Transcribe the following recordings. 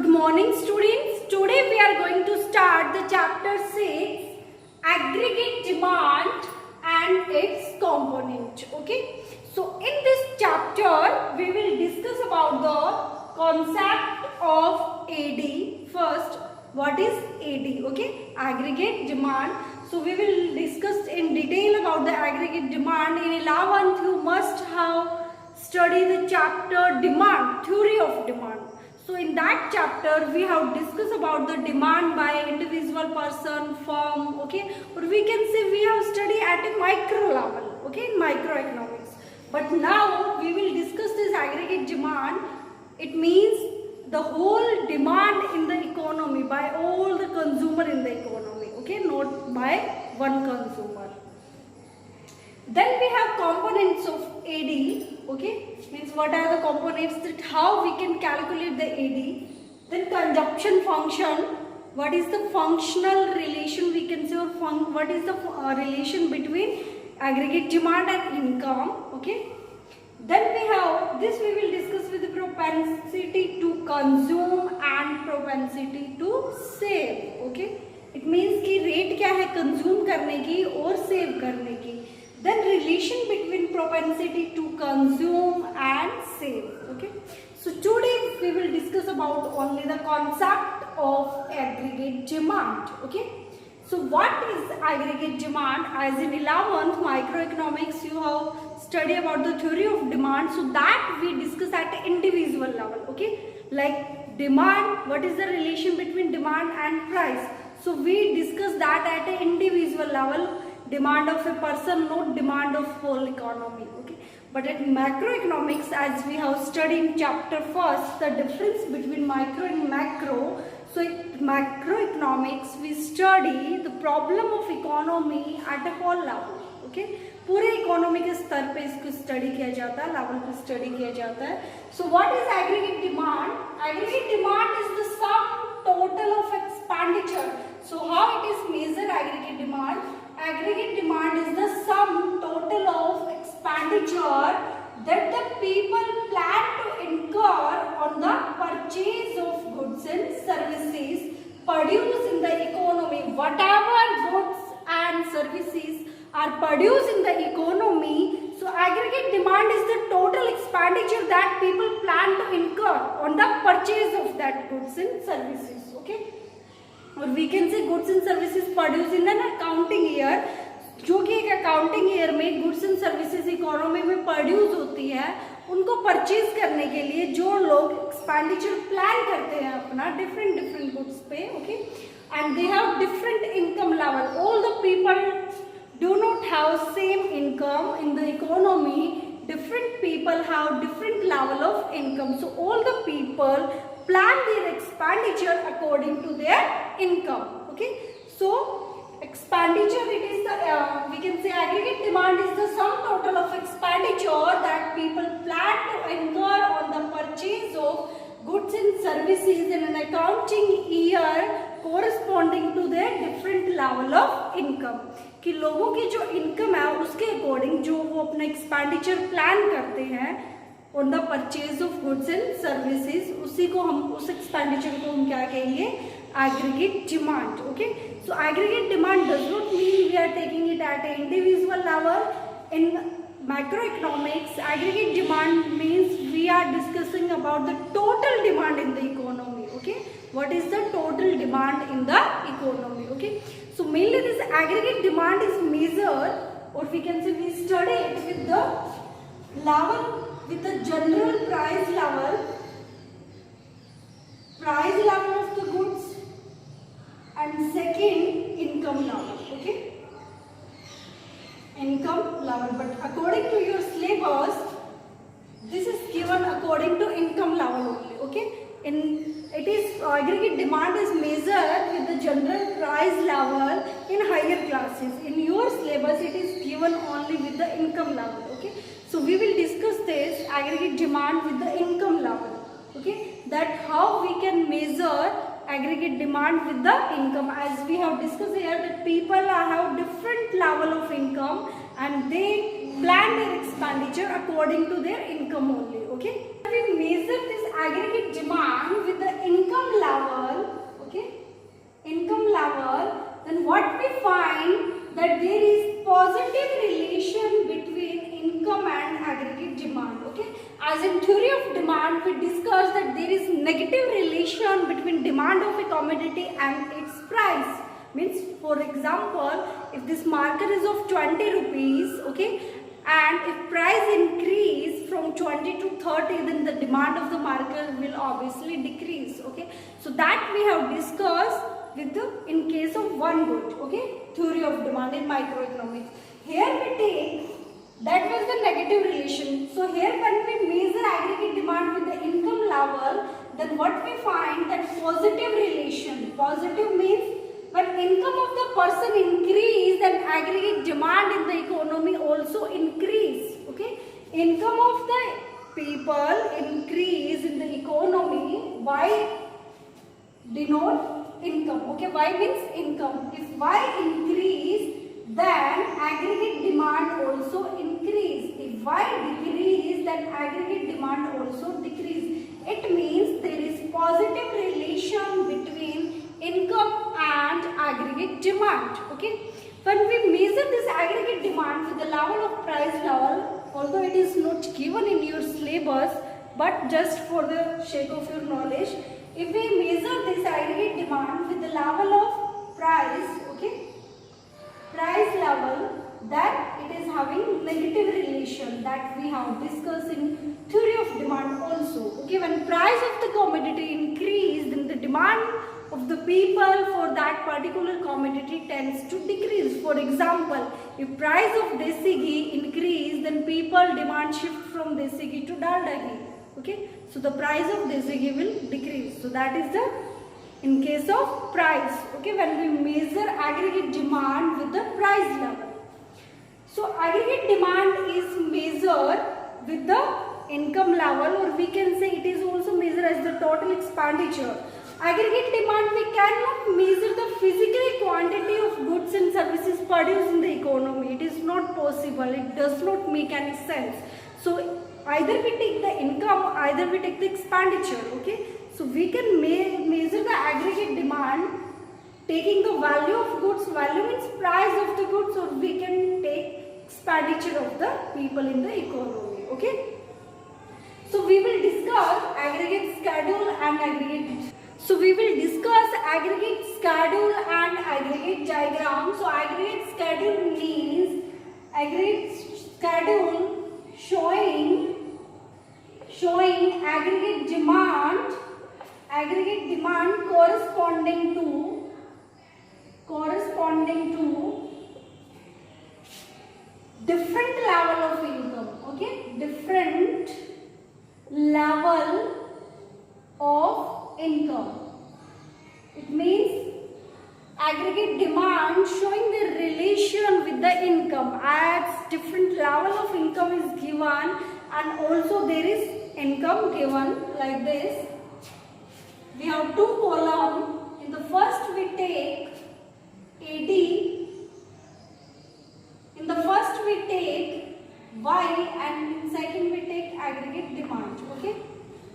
Good morning students. Today we are going to start the chapter 6 aggregate demand and its component. Okay. So in this chapter we will discuss about the concept of AD. First, what is AD? Okay, aggregate demand. So we will discuss in detail about the aggregate demand. In 11th you must have studied the chapter demand, theory of demand. So in that chapter we have discussed about the demand by individual person, firm, okay, or we can say we have studied at a micro level, okay, in microeconomics. But now we will discuss this aggregate demand. It means the whole demand in the economy by all the consumer in the economy, okay, not by one consumer. Then we have components of AD, okay, means what are the components, that how we can calculate the AD. Then consumption function, what is the functional relation we can say, or what is the relation between aggregate demand and income, okay. Then we have this, we will discuss with the propensity to consume and propensity to save, okay. It means कि rate क्या है consume करने की और save करने की. Then relation between propensity to consume and save, okay. So today we will discuss about only the concept of aggregate demand, okay. So what is aggregate demand? As in 11th microeconomics you have studied about the theory of demand, so that we discuss at individual level, okay. Like demand, what is the relation between demand and price? So we discuss that at an individual level, demand of a person, not demand of whole economy, okay. But at macroeconomics, as we have studied in chapter first, the difference between micro and macro. So in macroeconomics we study the problem of economy at a whole level, okay. पूरे economy के स्तर पे इसको study किया जाता है, level पे study किया जाता है. So what is aggregate demand? Aggregate demand is the sum total of expenditure. So how it is measure aggregate demand? Aggregate demand is the sum total of expenditure that the people plan to incur on the purchase of goods and services produced in the economy. Whatever goods and services are produced in the economy, so aggregate demand is the total expenditure that people plan to incur on the purchase of that goods and services, okay. और we can say goods and services produce in an accounting year, जो कि एक accounting year में goods and services economy में produce होती है, उनको purchase करने के लिए जो लोग एक्सपेंडिचर प्लान करते हैं अपना डिफरेंट गुड्स पे, okay, and they have different income level. All the people do not have same income in the economy. Different people have different level of income, so all the people plan their expenditure according to their income, okay. So expenditure, it is the we can say aggregate demand is the sum total of expenditure that people plan to incur on the purchase of goods and services in an accounting year corresponding to their different level of income. कि लोगों की जो income है उसके according जो वो अपना expenditure plan करते हैं on the purchase of goods and services, उसी को हम, उस एक्सपेंडिचर को हम क्या कहेंगे? Aggregate demand, okay. So aggregate demand does not mean we are taking it at a individual level. In macroeconomics, aggregate demand means we are discussing about the total demand in the economy, okay. What is the total demand in the economy, okay. So mainly this aggregate demand is measured, or we can say we study it with the level, with the general price level of the goods, and second income level, okay, income level. But according to your syllabus this is given according to income level only, okay. In it is aggregate demand is measured with the general price level in higher classes. In your syllabus it is given only with the income level, okay. So we will discuss this aggregate demand with the income level, okay, that how we can measure aggregate demand with the income. As we have discussed here that people have different level of income and they plan their expenditure according to their income only, okay. We measure this aggregate demand with the income negative relation between demand of a commodity and its price. Means, for example, if this marker is of 20 rupees, okay, and if price increase from 20 to 30, then the demand of the marker will obviously decrease, okay. So that we have discussed with the, in case of one good, okay, theory of demand in microeconomics. Here we take, that was the negative relation. So here when we measure aggregate demand with the income level, then what we find, that positive relation. Positive means when income of the person increase, then aggregate demand in the economy also increase, okay. Income of the people increase in the economy. Why denote income, okay. Y means income. If Y increase, then aggregate demand also increase. If Y decrease, then aggregate demand also decrease. It means there is positive relation between income and aggregate demand, okay. When we measure this aggregate demand with the level of price level, although it is not given in your syllabus, but just for the sake of your knowledge, if we measure this aggregate demand with the level of price, okay, price level, that it is having negative relation, that we have discussed in theory of demand also, okay. When price of the commodity increase, then the demand of the people for that particular commodity tends to decrease. For example, if price of desi ghee increase, then people demand shift from desi ghee to dalda ghee, okay. So the price of desi ghee will decrease. So that is the, in case of price, okay, when we measure aggregate demand with the price level. So aggregate demand is measured with the income level, or we can say it is also measured as the total expenditure. Aggregate demand, we cannot measure the physical quantity of goods and services produced in the economy. It is not possible. It does not make any sense. So either we take the income, either we take the expenditure, okay. So we can measure the aggregate demand taking the value of goods. Value means price of the goods, or we can take expenditure of the people in the economy, okay. So we will discuss aggregate schedule and aggregate. So we will discuss aggregate schedule and aggregate diagram. So aggregate schedule means aggregate schedule showing aggregate demand corresponding to different level of income, okay, different level of income. It means aggregate demand showing the relation with the income, as different level of income is given, and also there is income given like this. We have two columns. In the first we take AD, in the first we take Y, and in second we take aggregate demand, okay.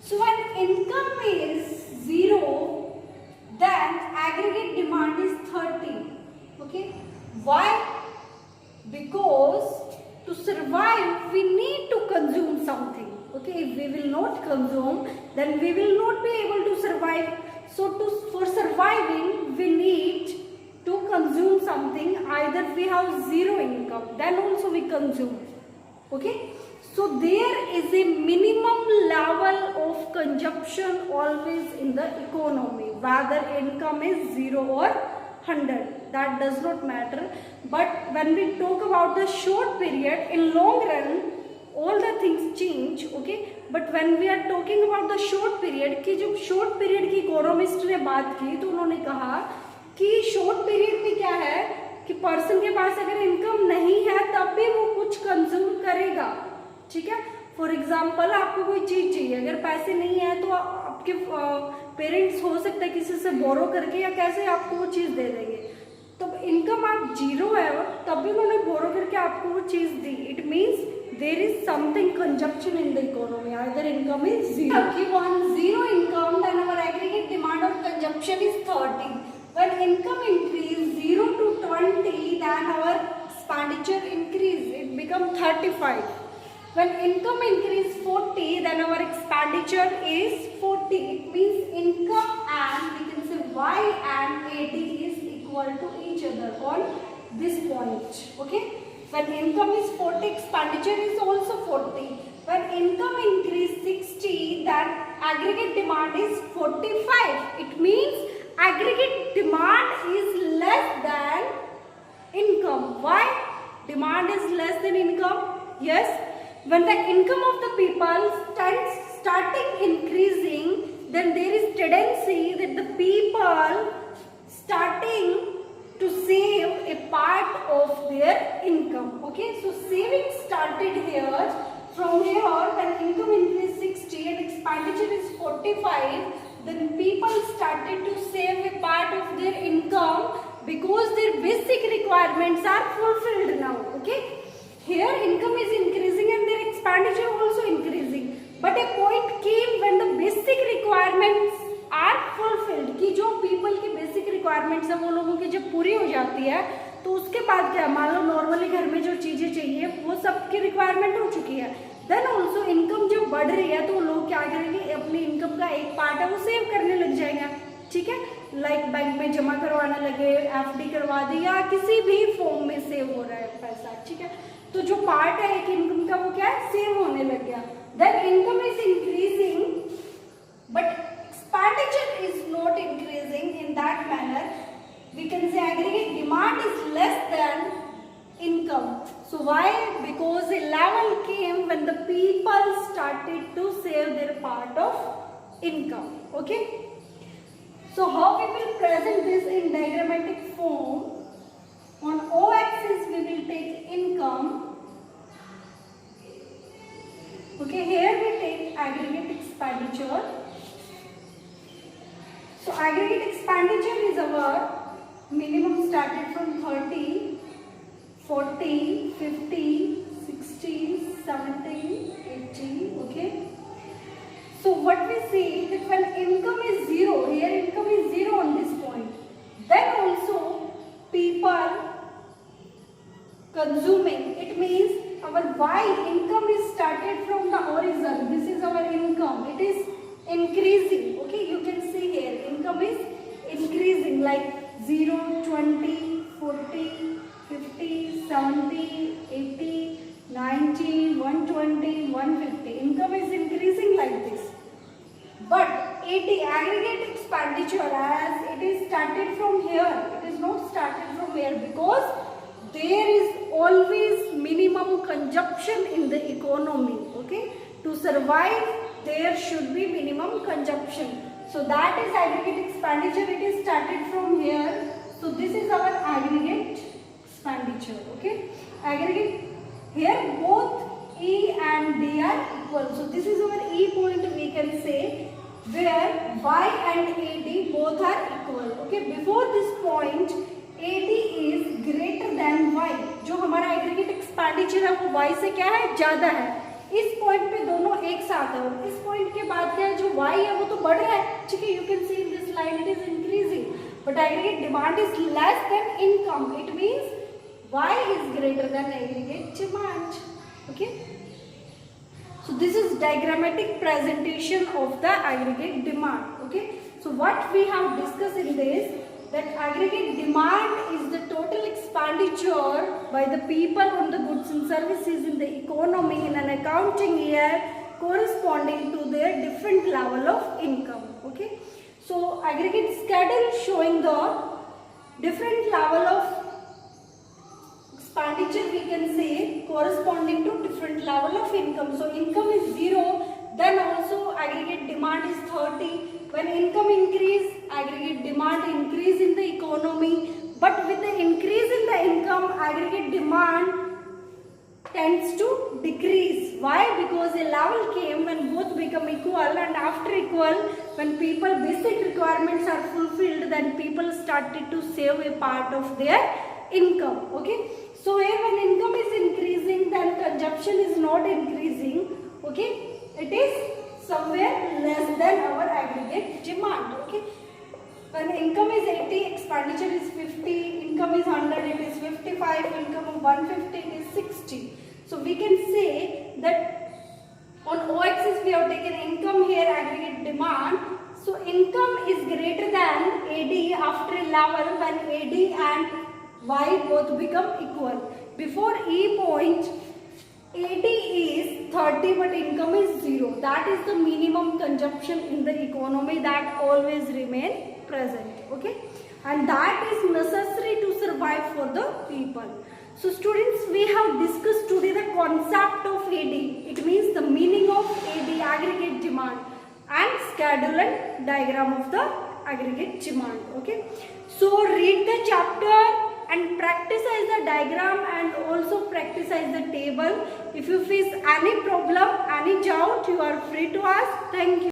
So when income is 0, then aggregate demand is 30, okay. Why? Because to survive we need to consume something, okay. If we will not consume, then we will not be able to survive. So for surviving we need to consume something. Either we have 0 income, then also we consume, okay. So there is a minimum level of consumption always in the economy, whether income is 0 or 100, that does not matter. But when we talk about the short period, in long run all the things change, okay. But when we are talking about the short period, कि जब short period की economist ने बात की, तो उन्होंने कहा कि short period में क्या है कि पर्सन के पास अगर इनकम नहीं है तब भी वो कुछ कंज्यूम करेगा, ठीक है. फॉर एग्जाम्पल आपको कोई चीज चाहिए, अगर पैसे नहीं है तो आपके पेरेंट्स हो सकता है किसी से बोरो करके या कैसे आपको वो चीज दे देंगे. तो इनकम आप 0 है तब भी उन्होंने बोरो करके आपको वो चीज दी. It means there is something consumption in the economy. Either income is 0. If on 0 income, then our aggregate demand or consumption is 30. When income increase 0 to 20, then our expenditure increase. It become 35. When income increase 40, then our expenditure is 40. It means equal to each other on this point. Okay, when income is 40, expenditure is also 40. When income increase 60, then aggregate demand is 45. It means aggregate demand is less than income. Why? Demand is less than income. Yes, when the income of the people starting increasing, then there is tendency that the people starting to save a part of their income. Okay, so saving started here. From here, when income increased 60 and expenditure is 45, then people started to save a part of their income because their basic requirements are fulfilled now. Okay, here income is increasing and their expenditure also increasing, but a point came when the basic requirements are fulfilled कि जो people की basic requirements है वो लोगों की जब पूरी हो जाती है तो उसके बाद क्या, मान लो नॉर्मली घर में जो चीजें चाहिए वो सबकी रिक्वायरमेंट हो चुकी है, देन ऑल्सो इनकम जब बढ़ रही है तो लोग क्या करेंगे, अपनी इनकम का एक पार्ट है वो सेव करने लग जाएंगे. ठीक है, लाइक बैंक में जमा करवाने लगे, एफडी करवा दी या किसी भी फॉर्म में सेव हो रहा है पैसा. ठीक है, तो जो पार्ट है एक इनकम का वो क्या है, सेव होने लग गया. Then income is increasing but expenditure is not increasing. In that manner we can say aggregate demand is less than income. So why? Because a level came when the people started to save their part of income. Okay, so how we will present this in diagrammatic form? On o-axis we will take income. Okay, here we take aggregate expenditure. So aggregate expenditure is our minimum started from 30, 40, 50, 60, 70, 80. Okay, so what we see that when income is zero, here income is zero on this point, then also people consuming, it means our y income is started from the origin. This is our income, it is increasing. Okay, you can see here income is increasing like 0, 20, 40, 50, 70, 80, 90, 120, 150. Income is increasing like this. But 80 aggregate expenditure, as it is started from here, it is not started from here because there is always minimum consumption in the economy. Okay, to survive there should be minimum consumption. So that is aggregate expenditure, it is started from here. So this is our aggregate expenditure. Okay, aggregate, here both E and D are equal. So this is our E point, we can say, where Y and AD both are equal. Okay, before this point AD is greater than Y. जो हमारा aggregate expenditure है वो Y से क्या है, ज़्यादा है. इस पॉइंट पे दोनों एक साथ है और इस पॉइंट के बाद क्या है, जो y है वो तो बढ़ रहा है. ठीक है, you can see in this line it is increasing but aggregate demand is less than income. It means y is greater than aggregate demand. Okay, so this is diagrammatic presentation of the aggregate demand. Okay, so what we have discuss in this, that aggregate demand is the total expenditure by the people on the goods and services in the economy in an accounting year corresponding to their different level of income. Okay, so aggregate schedule showing the different level of expenditure, we can say, corresponding to different level of income. So income is 0, then also aggregate demand is 30. When income increase, aggregate demand increase in the economy, but with the increase in the income, aggregate demand tends to decrease. Why? Because a level came when both become equal, and after equal, when people basic requirements are fulfilled, then people started to save a part of their income. Okay, so here when income is increasing, then consumption is not increasing. Okay, it is somewhere less than our aggregate demand. Okay, when income is 80, expenditure is 50, income is 100, it is 55, income of 150, it is 60. So we can say that on o-axis we have taken income, here aggregate demand. So income is greater than AD after a level when AD and Y both become equal. Before E point, AD is 30 but income is 0. That is the minimum consumption in the economy that always remain present. Okay, and that is necessary to survive for the people. So students, we have discussed today the concept of AD. It means the meaning of AD, aggregate demand, and schedule and diagram of the aggregate demand. Okay, so read the chapter and practice the diagram and also practice the table. If you face any problem, any doubt, you are free to ask. Thank you.